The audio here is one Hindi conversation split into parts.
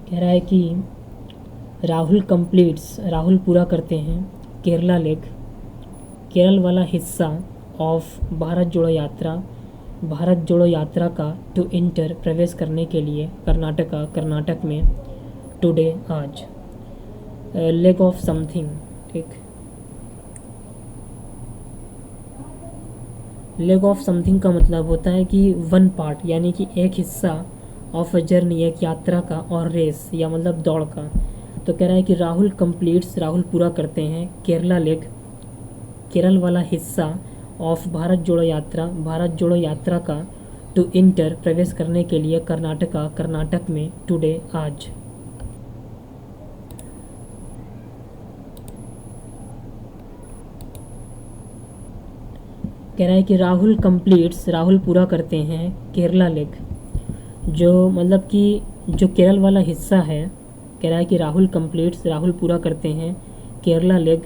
कह रहा है कि राहुल पूरा करते हैं केरला लेग, केरल वाला हिस्सा ऑफ भारत जोड़ो यात्रा का टू इंटर प्रवेश करने के लिए कर्नाटक में टुडे आज। लेग ऑफ समथिंग, ठीक। लेग ऑफ समथिंग का मतलब होता है कि वन पार्ट, यानी कि एक हिस्सा, ऑफ अ जर्नी एक यात्रा का, और रेस या मतलब दौड़ का। तो कह रहा है कि राहुल पूरा करते हैं केरला लेग, केरल वाला हिस्सा ऑफ भारत जोड़ो यात्रा का टू इंटर प्रवेश करने के लिए कर्नाटक में टुडे आज। कह रहा है कि राहुल पूरा करते हैं केरला लेग, जो मतलब कि जो केरल वाला हिस्सा है। कह रहा है कि राहुल पूरा करते हैं केरला लेग,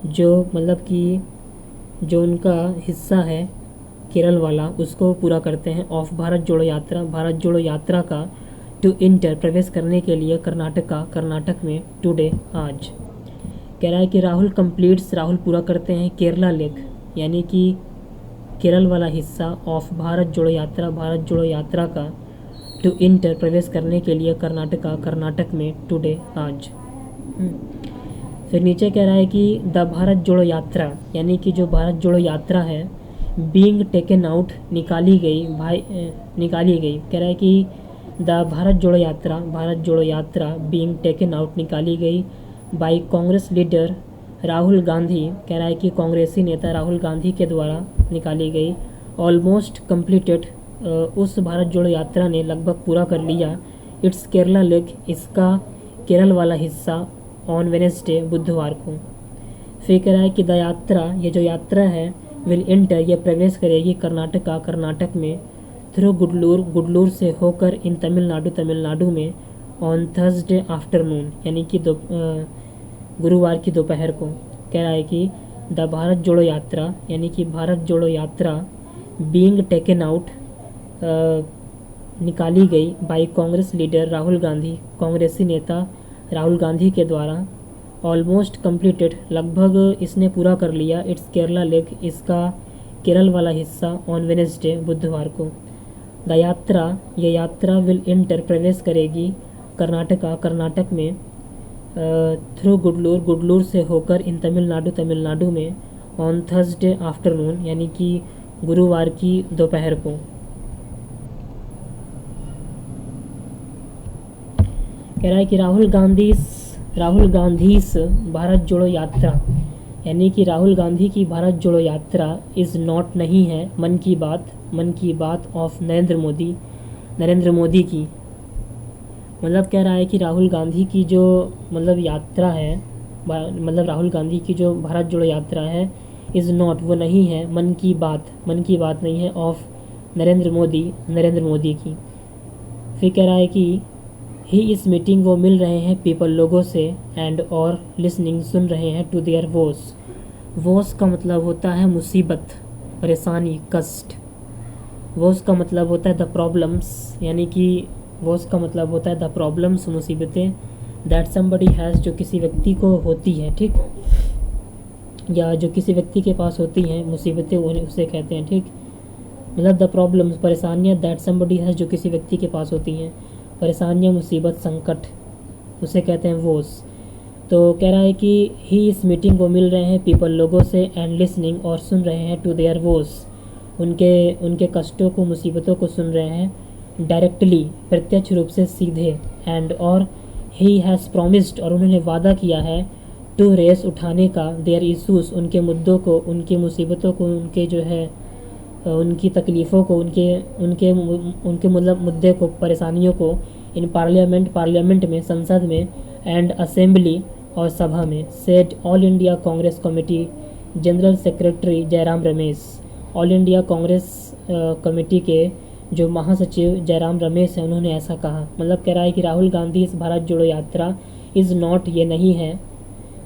जो मतलब कि जो उनका हिस्सा है केरल वाला, उसको पूरा करते हैं ऑफ भारत जोड़ो यात्रा का टू इंटर प्रवेश करने के लिए कर्नाटक में टुडे आज। कह रहा है कि राहुल पूरा करते हैं केरला लेग, यानी कि केरल वाला हिस्सा ऑफ भारत जोड़ो यात्रा का टू इंटर प्रवेश करने के लिए कर्नाटक में टुडे आज। फिर नीचे कह रहा है कि द भारत जोड़ो यात्रा, यानी कि जो भारत जोड़ो यात्रा है, बीइंग टेकन आउट निकाली गई। कह रहा है कि द भारत जोड़ो यात्रा बीइंग टेकन आउट निकाली गई बाय कांग्रेस लीडर राहुल गांधी। कह रहा है कि कांग्रेसी नेता राहुल गांधी के द्वारा निकाली गई। ऑलमोस्ट कंप्लीटेड, उस भारत जोड़ो यात्रा ने लगभग पूरा कर लिया। इट्स केरला लेग, इसका केरल वाला हिस्सा, ऑन वेनेसडे बुधवार को। फिर कह रहा है कि द यात्रा, ये जो यात्रा है, विल इंटर, ये प्रवेश करेगी कर्नाटक में थ्रू गुडलूर से होकर इन तमिलनाडु में ऑन थर्सडे आफ्टरनून, यानी कि गुरुवार की दोपहर को। कह रहा है कि द भारत जोड़ो यात्रा, यानी कि भारत जोड़ो यात्रा बीइंग टेकन आउट निकाली गई बाय कांग्रेस लीडर राहुल गांधी, कांग्रेसी नेता राहुल गांधी के द्वारा। ऑलमोस्ट कंप्लीटेड, लगभग इसने पूरा कर लिया। इट्स केरला लेग, इसका केरल वाला हिस्सा, ऑन वेनेसडे बुधवार को। द यात्रा, ये यात्रा विल इंटर प्रवेश करेगी कर्नाटक में थ्रू गुडलूर से होकर इन तमिलनाडु में ऑन थर्सडे आफ्टरनून, यानी कि गुरुवार की दोपहर को। कह रहा है कि राहुल गांधी भारत जोड़ो यात्रा, यानी कि राहुल गांधी की भारत जोड़ो यात्रा इज़ नॉट, नहीं है, मन की बात ऑफ नरेंद्र मोदी की। मतलब कह रहा है कि राहुल गांधी की जो मतलब यात्रा है, मतलब राहुल गांधी की जो भारत जोड़ो यात्रा है, इज़ नॉट, वो नहीं है, मन की बात नहीं है, ऑफ नरेंद्र मोदी की। फिर कह रहा है कि ही इस मीटिंग, वो मिल रहे हैं पीपल, लोगों से, एंड और लिसनिंग, सुन रहे हैं, टू देयर वोस का मतलब होता है मुसीबत, परेशानी, कष्ट। वोस का मतलब होता है द प्रॉब्लम्स, यानी कि वोस का मतलब होता है द प्रॉब्लम्स, मुसीबतें, दैट समबडी हैज़, जो किसी व्यक्ति को होती है, ठीक, या जो किसी व्यक्ति के पास होती हैं मुसीबतें, उसे कहते हैं, ठीक। मतलब द प्रॉब्लम्स, परेशानियाँ, दैट समबडी हैज़, जो किसी व्यक्ति के पास होती हैं परेशानियाँ, मुसीबत, संकट, उसे कहते हैं वोस। तो कह रहा है कि ही इस मीटिंग को मिल रहे हैं पीपल, लोगों से, एंड लिसनिंग, और सुन रहे हैं, टू देयर वोस, उनके कष्टों को, मुसीबतों को सुन रहे हैं, डायरेक्टली, प्रत्यक्ष रूप से, सीधे, एंड और ही हैज़ प्रॉमिस्ड, और उन्होंने वादा किया है, टू रेस, उठाने का, देयर इशूज़, उनके मुद्दों को, उनकी मुसीबतों को, उनके जो है उनकी तकलीफ़ों को, उनके मतलब मुद्दे को, परेशानियों को, इन पार्लियामेंट में, संसद में, एंड असेंबली, और सभा में, said all India Congress committee general secretary Jairam Ramesh. All India Congress committee के जो महासचिव जयराम रमेश हैं, उन्होंने ऐसा कहा। मतलब कह रहा है कि राहुल गांधी इस भारत जोड़ो यात्रा इज़ नॉट, ये नहीं है,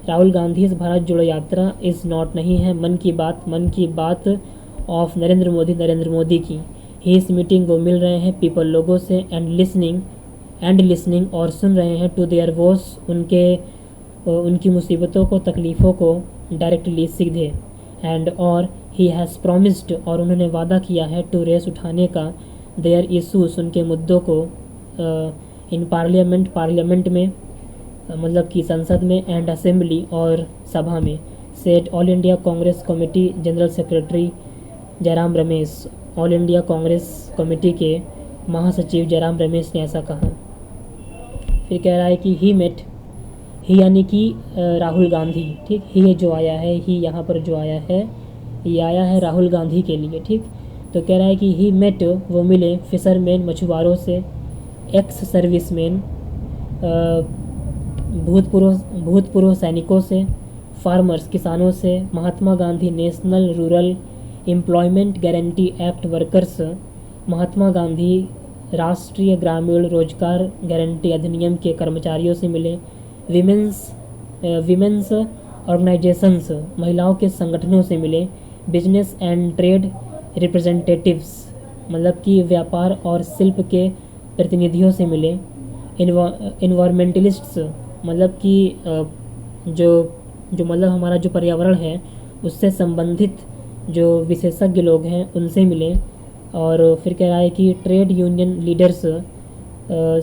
राहुल गांधी इस भारत जोड़ो यात्रा इज़ नॉट, नहीं है, मन की बात ऑफ नरेंद्र मोदी की। ही इस मीटिंग को मिल रहे हैं पीपल, लोगों से, एंड लिसनिंग, एंड लिसनिंग और सुन रहे हैं, टू देयर वोस उनकी मुसीबतों को, तकलीफ़ों को, डायरेक्टली सीधे, एंड और ही हैज़ प्रॉमिस्ड और उन्होंने वादा किया है, टू रेस उठाने का, देयर इशूज़ उनके मुद्दों को, इन पार्लियामेंट में, मतलब कि संसद में, एंड असेंबली और सभा में, set all India Congress committee general secretary Jairam Ramesh, all India Congress committee के महासचिव जयराम रमेश ने ऐसा कहा। फिर कह रहा है कि ही मेट, ही यानी कि राहुल गांधी, ठीक, ही जो आया है, ही यहाँ पर जो आया है, ये आया है राहुल गांधी के लिए, ठीक। तो कह रहा है कि ही मेट, वो मिले, फिशरमैन, मछुआरों से, एक्स सर्विसमैन, भूतपूर्व सैनिकों से, फार्मर्स, किसानों से, Mahatma Gandhi national rural employment guarantee act workers, Mahatma Gandhi राष्ट्रीय ग्रामीण रोजगार गारंटी अधिनियम के कर्मचारियों से मिले, विमेंस ऑर्गेनाइजेशंस, महिलाओं के संगठनों से मिले, बिजनेस एंड ट्रेड रिप्रेजेंटेटिव्स, मतलब कि व्यापार और शिल्प के प्रतिनिधियों से मिले, इन्वायरमेंटलिस्ट्स, मतलब कि जो मतलब हमारा जो पर्यावरण है उससे संबंधित जो विशेषज्ञ लोग हैं उनसे मिले। और फिर कह रहा है कि ट्रेड यूनियन लीडर्स,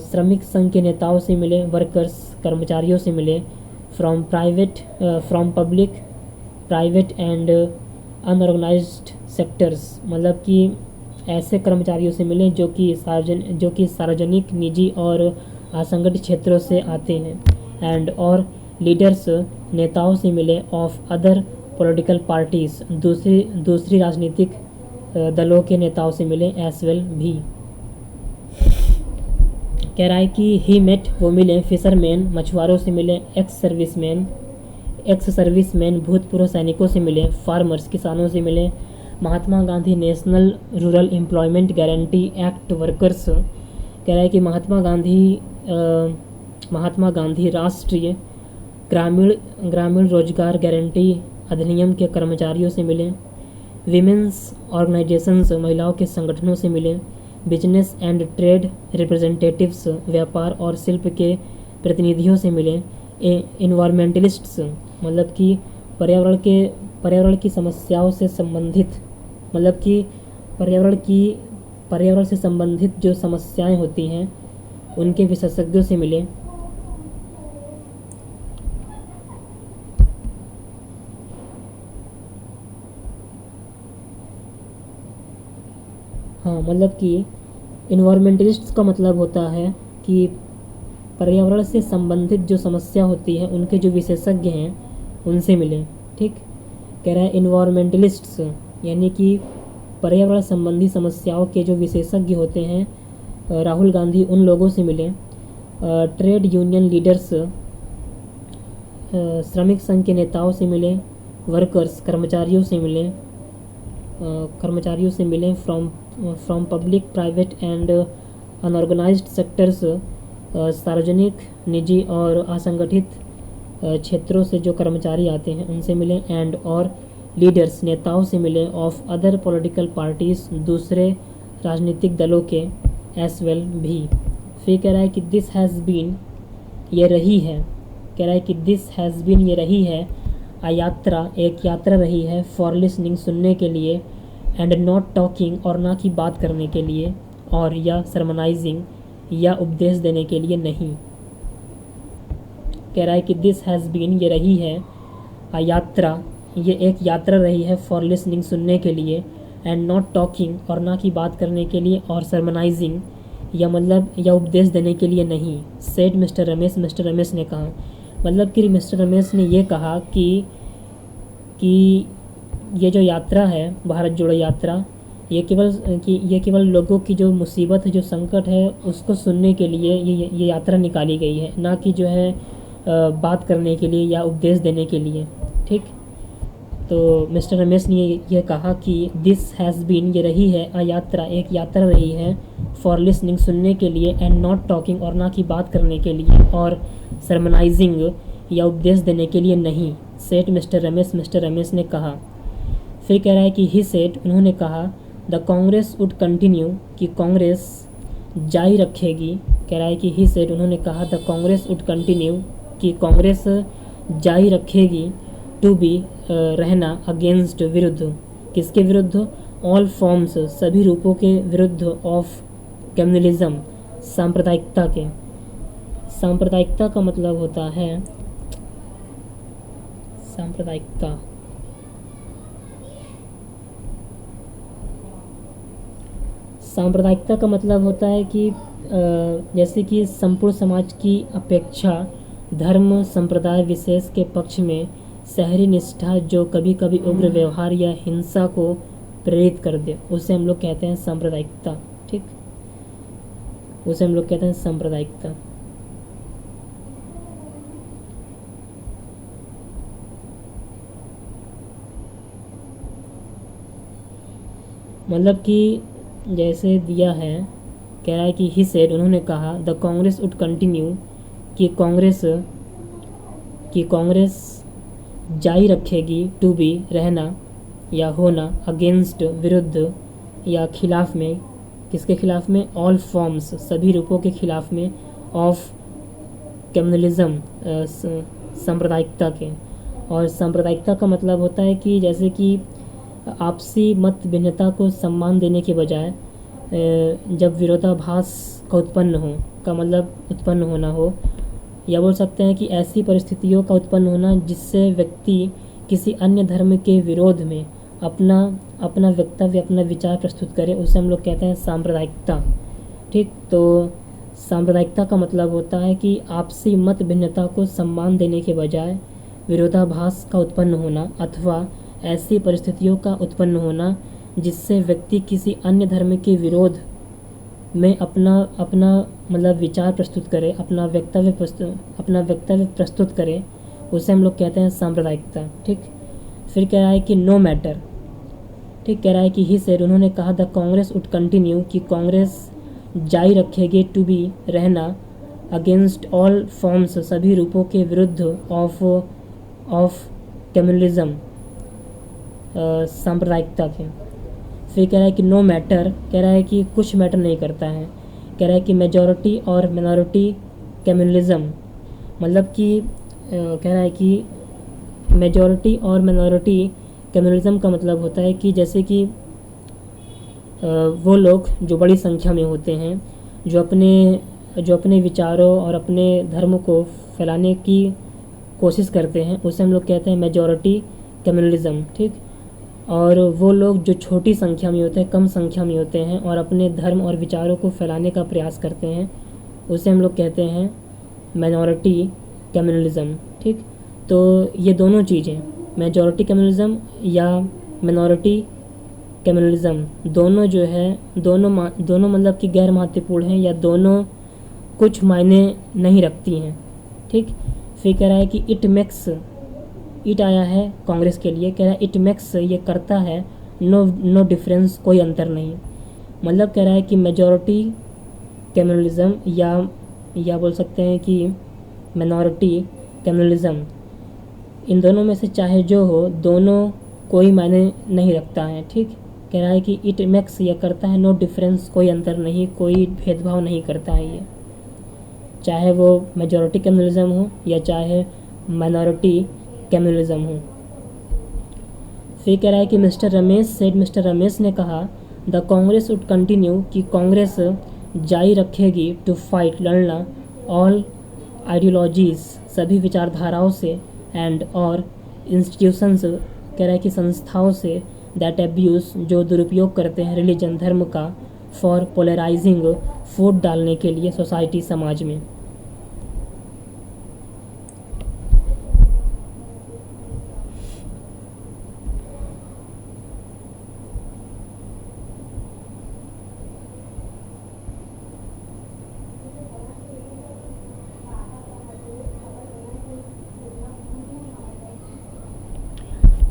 श्रमिक संघ के नेताओं से मिले, वर्कर्स, कर्मचारियों से मिले, from public private and unorganised sectors, मतलब कि ऐसे कर्मचारियों से मिले जो कि सार्वजनिक, निजी और असंगठित क्षेत्रों से आते हैं, एंड और लीडर्स, नेताओं से मिले, ऑफ अदर पॉलिटिकल पार्टीज़, दूसरी राजनीतिक दलों के नेताओं से मिले, एस वेल भी। कह रहा है कि ही मेट, वो मिले, फिशरमैन, मछुआरों से मिले, एक्स सर्विसमैन, भूतपूर्व सैनिकों से मिले, फार्मर्स, किसानों से मिले, Mahatma Gandhi national rural employment guarantee act workers, कह रहा है कि महात्मा गांधी राष्ट्रीय ग्रामीण रोजगार गारंटी अधिनियम के कर्मचारियों से मिले, विमेंस ऑर्गेनाइजेशंस, महिलाओं के संगठनों से मिले, बिजनेस एंड ट्रेड रिप्रेजेंटेटिव्स, व्यापार और शिल्प के प्रतिनिधियों से मिले, इन्वायरमेंटलिस्ट्स, मतलब कि पर्यावरण की समस्याओं से संबंधित, मतलब कि पर्यावरण से संबंधित जो समस्याएं होती हैं उनके विशेषज्ञों से मिले। हाँ, मतलब कि इन्वायरमेंटलिस्ट्स का मतलब होता है कि पर्यावरण से संबंधित जो समस्या होती है उनके जो विशेषज्ञ हैं उनसे मिले, ठीक। कह रहा है इन्वायरमेंटलिस्ट्स यानी कि पर्यावरण संबंधी समस्याओं के जो विशेषज्ञ होते हैं, राहुल गांधी उन लोगों से मिले। ट्रेड यूनियन लीडर्स, श्रमिक संघ के नेताओं से मिले, वर्कर्स, कर्मचारियों से मिले, from public private and unorganised sectors, सार्वजनिक, निजी और असंगठित क्षेत्रों से जो कर्मचारी आते हैं उनसे मिले, एंड और लीडर्स, नेताओं से मिले, ऑफ अदर पॉलिटिकल पार्टीज़, दूसरे राजनीतिक दलों के, एस वेल भी। फिर कह रहा है कि दिस हैज़ बीन, ये रही है, कह रहा है कि दिस हैज़ बीन, ये रही है, अ यात्रा, एक यात्रा रही है, फॉर लिसनिंग, सुनने के लिए, एंड नॉट टॉकिंग, और ना की बात करने के लिए, और या सरमनाइजिंग, या उपदेश देने के लिए नहीं। कह रहा है कि दिस हैज़ बीन, ये रही है, अ यात्रा, ये एक यात्रा रही है, फॉर लिसनिंग, सुनने के लिए, एंड नॉट टॉकिंग, और ना की बात करने के लिए, और सरमनाइजिंग, या मतलब या उपदेश देने के लिए नहीं। सेड मिस्टर रमेश ने कहा, मतलब कि मिस्टर रमेश ने ये कहा कि ये जो यात्रा है भारत जोड़ो यात्रा, ये केवल लोगों की जो मुसीबत है, जो संकट है, उसको सुनने के लिए ये यात्रा निकाली गई है, ना कि जो है बात करने के लिए या उपदेश देने के लिए, ठीक। तो मिस्टर रमेश ने ये कहा कि दिस हैज़ बीन, ये रही है, अ यात्रा, एक यात्रा रही है, फॉर लिसनिंग, सुनने के लिए, एंड नॉट टॉकिंग, और ना की बात करने के लिए, और सरमनाइजिंग, या उपदेश देने के लिए नहीं। सेट मिस्टर रमेश ने कहा। फिर कह रहा है कि ही सेट, उन्होंने कहा, द कांग्रेस वुड कंटिन्यू, कि कांग्रेस जारी रखेगी, कह रहा है कि ही सेड उन्होंने कहा द कांग्रेस वुड कंटिन्यू कि कांग्रेस जारी रखेगी टू बी रहना अगेंस्ट विरुद्ध किसके विरुद्ध ऑल फॉर्म्स सभी रूपों के विरुद्ध ऑफ कम्युनलिज्म सांप्रदायिकता के। सांप्रदायिकता का मतलब होता है सांप्रदायिकता सांप्रदायिकता का मतलब होता है कि जैसे कि संपूर्ण समाज की अपेक्षा धर्म संप्रदाय विशेष के पक्ष में शहरी निष्ठा जो कभी कभी उग्र व्यवहार या हिंसा को प्रेरित कर दे उसे हम लोग कहते हैं सांप्रदायिकता। ठीक, उसे हम लोग कहते हैं सांप्रदायिकता। मतलब कि जैसे दिया है, कह रहा है कि ही सेड उन्होंने कहा द कांग्रेस वुड कंटिन्यू कि कांग्रेस जारी रखेगी टू बी रहना या होना अगेंस्ट विरुद्ध या खिलाफ में किसके खिलाफ में ऑल फॉर्म्स सभी रूपों के खिलाफ में ऑफ कम्युनलिज्म सांप्रदायिकता के। और सांप्रदायिकता का मतलब होता है कि जैसे कि आपसी मत भिन्नता को सम्मान देने के बजाय जब विरोधाभास का उत्पन्न होना हो या बोल सकते हैं कि ऐसी परिस्थितियों का उत्पन्न होना जिससे व्यक्ति किसी अन्य धर्म के विरोध में अपना वक्तव्य अपना विचार प्रस्तुत करे उसे हम लोग कहते हैं सांप्रदायिकता। ठीक, तो सांप्रदायिकता का मतलब होता है कि आपसी मत भिन्नता को सम्मान देने के बजाय विरोधाभास का उत्पन्न होना अथवा ऐसी परिस्थितियों का उत्पन्न होना जिससे व्यक्ति किसी अन्य धर्म के विरोध में अपना मतलब विचार प्रस्तुत करे अपना वक्तव्य प्रस्तुत करे उसे हम लोग कहते हैं सांप्रदायिकता। ठीक, फिर कह रहा है कि नो मैटर। ठीक, कह रहा है कि ही सेड उन्होंने कहा द कांग्रेस वुड कंटिन्यू कि कांग्रेस जारी रखेगी टू बी रहना अगेंस्ट ऑल फॉर्म्स सभी रूपों के विरुद्ध ऑफ कम्युनलिज्म सांप्रदायिकता के। फिर कह रहा है कि नो मैटर, कह रहा है कि कुछ मैटर नहीं करता है। कह रहा है कि मेजॉरिटी और मिनॉरिटी कम्युनलिज्म मतलब कि कह रहा है कि मेजॉरिटी और मिनॉरिटी कम्युनलिज्म का मतलब होता है कि जैसे कि वो लोग जो बड़ी संख्या में होते हैं जो अपने विचारों और अपने धर्म को फैलाने की कोशिश करते हैं उसे हम लोग कहते हैं मेजॉरिटी कम्युनलिज्म। ठीक, और वो लोग जो छोटी संख्या में होते हैं कम संख्या में होते हैं और अपने धर्म और विचारों को फैलाने का प्रयास करते हैं उसे हम लोग कहते हैं माइनॉरिटी कम्युनलिज्म। ठीक, तो ये दोनों चीज़ें मेजॉरिटी कम्युनलिज्म या मिनॉरिटी कम्युनलिज्म दोनों जो है दोनों मतलब कि गैर महत्वपूर्ण हैं या दोनों कुछ मायने नहीं रखती हैं। ठीक, फिर कह रहा है कि इट आया है कांग्रेस के लिए, कह रहा है इट मेक्स ये करता है नो डिफरेंस कोई अंतर नहीं। मतलब कह रहा है कि मेजॉरिटी कम्युनलिज्म या बोल सकते हैं कि मिनॉरिटी कम्युनलिज्म इन दोनों में से चाहे जो हो दोनों कोई मायने नहीं रखता है। ठीक, कह रहा है कि इट मेक्स ये करता है नो डिफरेंस कोई अंतर नहीं कोई भेदभाव नहीं करता है ये, चाहे वो मेजॉरिटी कम्युनलिज्म हो या चाहे माइनॉरिटी कम्युनलिज्म हो। फिर कह रहा है कि मिस्टर रमेश ने कहा द कांग्रेस वुड कंटिन्यू कि कांग्रेस जारी रखेगी टू फाइट लड़ना ऑल आइडियोलॉजीज सभी विचारधाराओं से एंड और इंस्टीट्यूशंस कह रहा है कि संस्थाओं से दैट एब्यूज़ जो दुरुपयोग करते हैं रिलीजन धर्म का फॉर पोलराइजिंग फूट डालने के लिए सोसाइटी समाज में।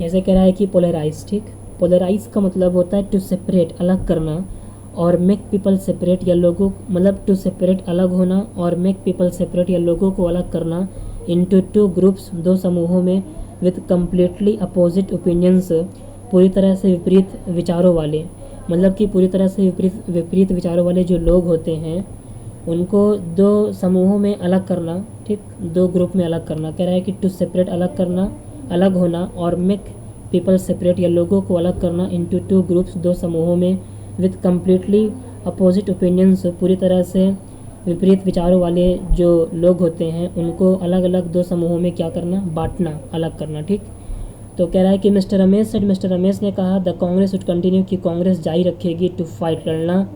जैसे कह रहा है कि पोलराइज। ठीक, पोलराइज का मतलब होता है टू सेपरेट अलग करना और मेक पीपल सेपरेट या लोगों मतलब टू सेपरेट अलग होना और मेक पीपल सेपरेट या लोगों को अलग करना इनटू टू ग्रुप्स दो समूहों में विद कम्प्लीटली अपोजिट ओपिनियंस पूरी तरह से विपरीत विचारों वाले। मतलब कि पूरी तरह से विपरीत विचारों वाले जो लोग होते हैं उनको दो समूहों में अलग करना, ठीक, दो ग्रुप में अलग करना। कह रहा है कि टू सेपरेट, अलग करना, अलग होना, और मेक पीपल सेपरेट, या लोगों को अलग करना, इनटू टू ग्रुप्स, दो समूहों में, विथ कम्प्लीटली अपोजिट ओपिनियंस, पूरी तरह से विपरीत विचारों वाले जो लोग होते हैं उनको अलग अलग दो समूहों में क्या करना, बांटना, अलग करना, ठीक। तो कह रहा है कि mister Ramesh said, mister Ramesh ने कहा, द कांग्रेस वुड कंटिन्यू, कि कांग्रेस जारी रखेगी, टू फाइट, लड़ना,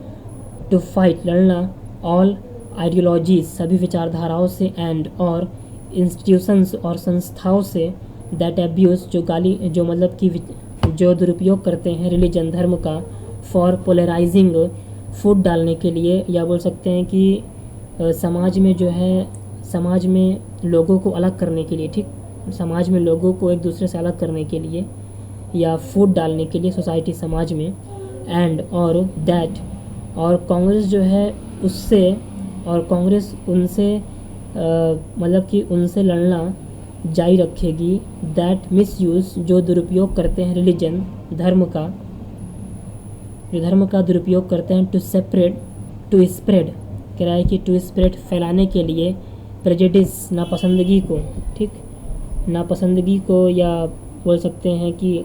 टू फाइट, लड़ना, ऑल आइडियोलॉजीज, सभी विचारधाराओं से, एंड और इंस्टीट्यूशंस, और संस्थाओं से, दैट एब्यूज़, जो गाली, जो मतलब कि जो दुरुपयोग करते हैं रिलीजन, धर्म का, फॉर पोलराइजिंग, फूट डालने के लिए, या बोल सकते हैं कि समाज में जो है, समाज में लोगों को अलग करने के लिए, ठीक, समाज में लोगों को एक दूसरे से अलग करने के लिए, या फूट डालने के लिए सोसाइटी, समाज में, एंड और दैट, और कांग्रेस जो है उससे, और कांग्रेस उनसे मतलब कि उनसे लड़ना जारी रखेगी, दैट मिसयूज़, जो दुरुपयोग करते हैं रिलीजन, धर्म का, जो धर्म का दुरुपयोग करते हैं, टू सेपरेट, टू स्प्रेड, कह रहा है कि टू स्प्रेड, फैलाने के लिए, प्रेजुडिस, नापसंदगी को, ठीक, नापसंदगी को, या बोल सकते हैं कि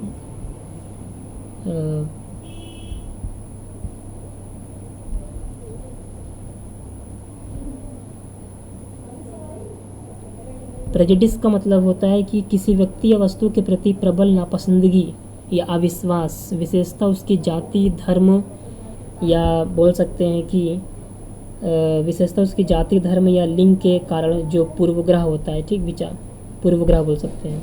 प्रेजुडिस का मतलब होता है कि किसी व्यक्ति या वस्तु के प्रति प्रबल नापसंदगी या अविश्वास, विशेषता उसकी जाति, धर्म, या बोल सकते हैं कि विशेषता उसकी जाति, धर्म या लिंग के कारण जो पूर्वग्रह होता है, ठीक, विचार, पूर्वग्रह बोल सकते हैं।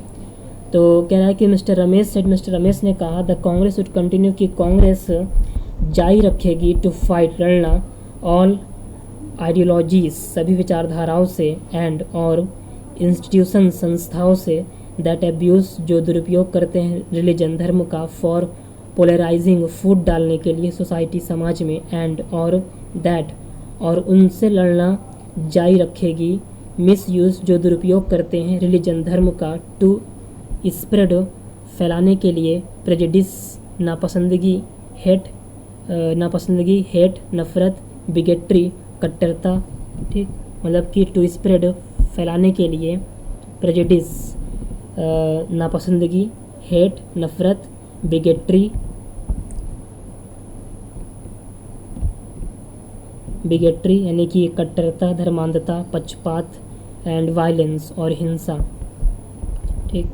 तो कह रहा है कि mister Ramesh said, mister Ramesh ने कहा, द कांग्रेस वुड कंटिन्यू, कि कांग्रेस जारी रखेगी, टू फाइट, लड़ना, ऑल आइडियोलॉजीज, सभी विचारधाराओं से, एंड और इंस्टीट्यूशन, संस्थाओं से, दैट एब्यूज़, जो दुरुपयोग करते हैं रिलीजन, धर्म का, फॉर पोलराइजिंग, फूट डालने के लिए सोसाइटी, समाज में, एंड और दैट, और उनसे लड़ना जारी रखेगी, मिस यूज़, जो दुरुपयोग करते हैं रिलीजन, धर्म का, टू स्प्रेड, फैलाने के लिए, प्रेजुडिस, नापसंदगी, हेट, नापसंदगी, हेट, नफ़रत, बिगेट्री, कट्टरता, ठीक, मतलब कि टू स्प्रेड, फैलाने के लिए, प्रेजुडिस, नापसंदगी, हेट, नफ़रत, बिगेट्री, बिगेट्री यानी कि कट्टरता, धर्मांधता, पक्षपात, एंड वायलेंस, और हिंसा, ठीक।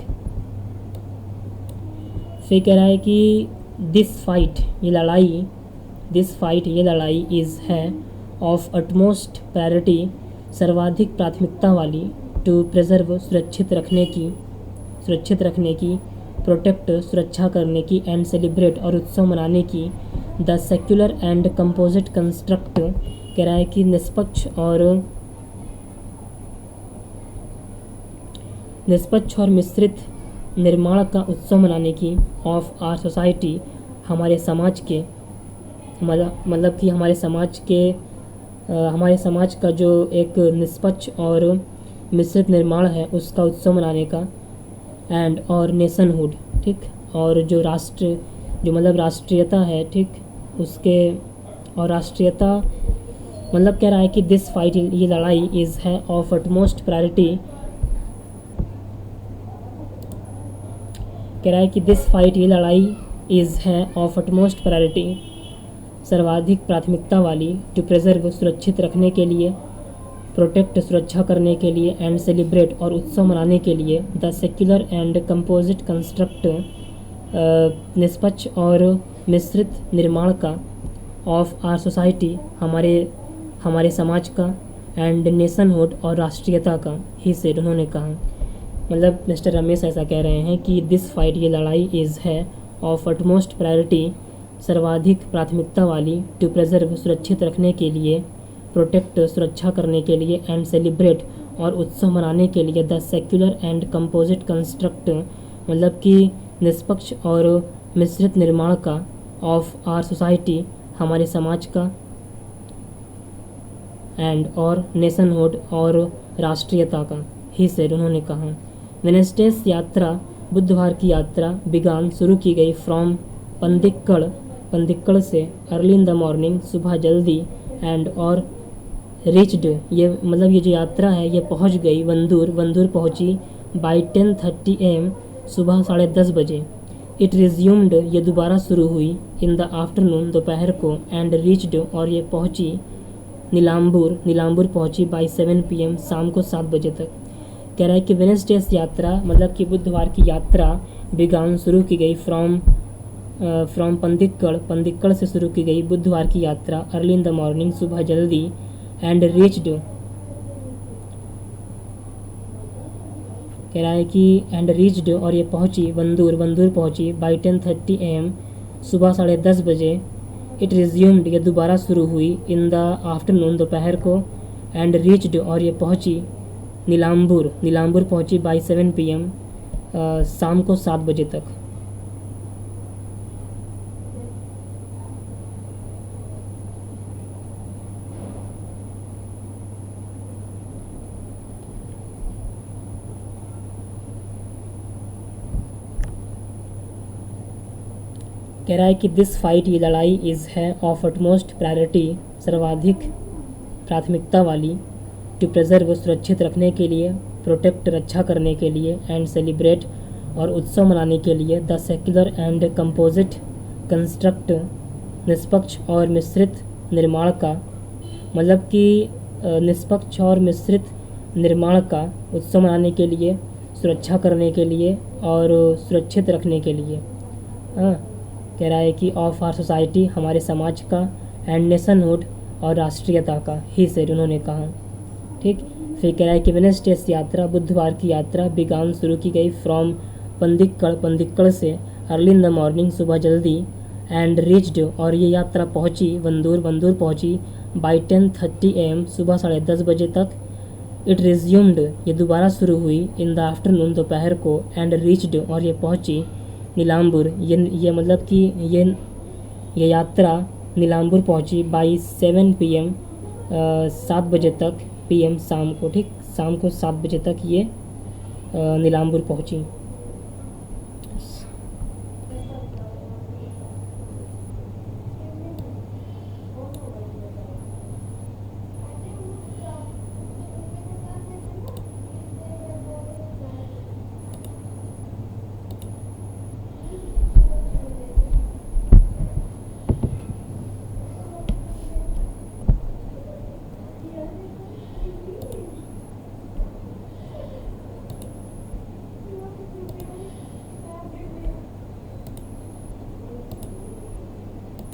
फिर कह रहा है कि दिस फाइट, ये लड़ाई, दिस फाइट, ये लड़ाई, इज़ है ऑफ अटमोस्ट प्रायोरिटी, सर्वाधिक प्राथमिकता वाली, टू प्रिजर्व, सुरक्षित रखने की, प्रोटेक्ट, सुरक्षा करने की, एंड सेलिब्रेट, और उत्सव मनाने की, the secular and composite construct, कह रहा है कि निष्पक्ष और मिश्रित निर्माण का उत्सव मनाने की, ऑफ आर सोसाइटी, हमारे समाज के, मतलब कि हमारे समाज का जो एक निष्पक्ष और मिश्रित निर्माण है उसका उत्सव मनाने का, एंड और नेशनहुड, ठीक, और जो राष्ट्र, जो मतलब राष्ट्रीयता है, ठीक, उसके, और राष्ट्रीयता मतलब कह रहा है कि दिस फाइट, ये लड़ाई, इज़ है ऑफ अटमोस्ट प्रायोरिटी, कह रहा है कि दिस फाइट, ये लड़ाई, इज़ है ऑफ अटमोस्ट प्रायोरिटी, सर्वाधिक प्राथमिकता वाली, टू प्रिजर्व, सुरक्षित रखने के लिए, प्रोटेक्ट, सुरक्षा करने के लिए, एंड सेलिब्रेट, और उत्सव मनाने के लिए, the secular and composite construct, निष्पक्ष और मिश्रित निर्माण का, ऑफ आर सोसाइटी, हमारे समाज का, एंड नेशनहुड, और राष्ट्रीयता का, ही सेड, उन्होंने कहा। मतलब मिस्टर रमेश ऐसा कह रहे हैं कि दिस फाइट, ये लड़ाई, इज़ है ऑफ अटमोस्ट प्रायोरिटी, सर्वाधिक प्राथमिकता वाली, टू प्रिजर्व, सुरक्षित रखने के लिए, प्रोटेक्ट, सुरक्षा करने के लिए, एंड सेलिब्रेट, और उत्सव मनाने के लिए, the secular and composite construct, मतलब कि निष्पक्ष और मिश्रित निर्माण का, ऑफ आर सोसाइटी, हमारे समाज का, एंड और नेशनहुड, और राष्ट्रीयता का, ही सेड, उन्होंने कहा। वेडनेसडेस यात्रा, बुधवार की यात्रा, बिगान, शुरू की गई, फ्रॉम पंदिक्कड़ से, अर्ली इन द मॉर्निंग, सुबह जल्दी, एंड और रीच्ड, ये मतलब ये जो यात्रा है ये पहुंच गई वंदूर, वंदूर पहुंची बाई 10:30 AM, सुबह 10:30 बजे। इट रिज्यूम्ड, ये दोबारा शुरू हुई इन द आफ्टरनून, दोपहर को, एंड रीच्ड, और ये पहुंची नीलाम्बूर, नीलाम्बूर पहुंची बाई 7 PM, शाम को 7 बजे तक। कह रहा है कि वेडनेसडेज यात्रा मतलब कि बुधवार की यात्रा बिगान शुरू की गई फ्रॉम पंदिक्कड़, पंदिक्कड़ से शुरू की गई बुधवार की यात्रा अर्ली इन द मॉर्निंग, सुबह जल्दी, एंड रीच्ड, कह रहा है कि एंड रीच्ड, और ये पहुंची वंदूर, वंदूर पहुंची बाई 10:30 AM, सुबह 10:30 बजे। इट रिज्यूम्ड, ये दोबारा शुरू हुई इन द आफ्टरनून, दोपहर को, एंड रीच्ड, और ये पहुंची नीलाम्बूर, नीलाम्बूर पहुंची बाई 7 PM, शाम को 7 बजे तक। कह रहा है कि दिस फाइट, ये लड़ाई, इज़ है ऑफ अटमोस्ट प्रायोरिटी, सर्वाधिक प्राथमिकता वाली, टू प्रिजर्व, सुरक्षित रखने के लिए, प्रोटेक्ट, रक्षा करने के लिए, एंड सेलिब्रेट, और उत्सव मनाने के लिए, the secular and composite construct, निष्पक्ष और मिश्रित निर्माण का, मतलब कि निष्पक्ष और मिश्रित निर्माण का, उत्सव मनाने के लिए, सुरक्षा करने के लिए, और सुरक्षित रखने के लिए। हाँ, कह रहा है कि ऑफ आर सोसाइटी, हमारे समाज का, एंड नेशनहुड, और राष्ट्रीयता का, ही सेड, उन्होंने कहा। ठीक, फिर कह रहा है कि वेडनेसडेज यात्रा, बुधवार की यात्रा, बिगान शुरू की गई फ्रॉम पंदिक्कड़, पंदिक्कड़ से, अर्ली इन द मॉर्निंग, सुबह जल्दी, एंड रीच्ड, और ये यात्रा पहुंची वंदूर, वंदूर पहुंची बाई 10:30 AM, सुबह 10:30 बजे तक। इट रिज्यूम्ड, ये दोबारा शुरू हुई इन द आफ्टरनून, दोपहर को, एंड रीच्ड, और ये पहुंची नीलाम्बूर, ये मतलब कि ये यात्रा नीलाम्बूर पहुंची बाई 7 PM, 7 बजे तक, PM, शाम को। ठीक, शाम को 7 बजे तक ये नीलाम्बूर पहुंची।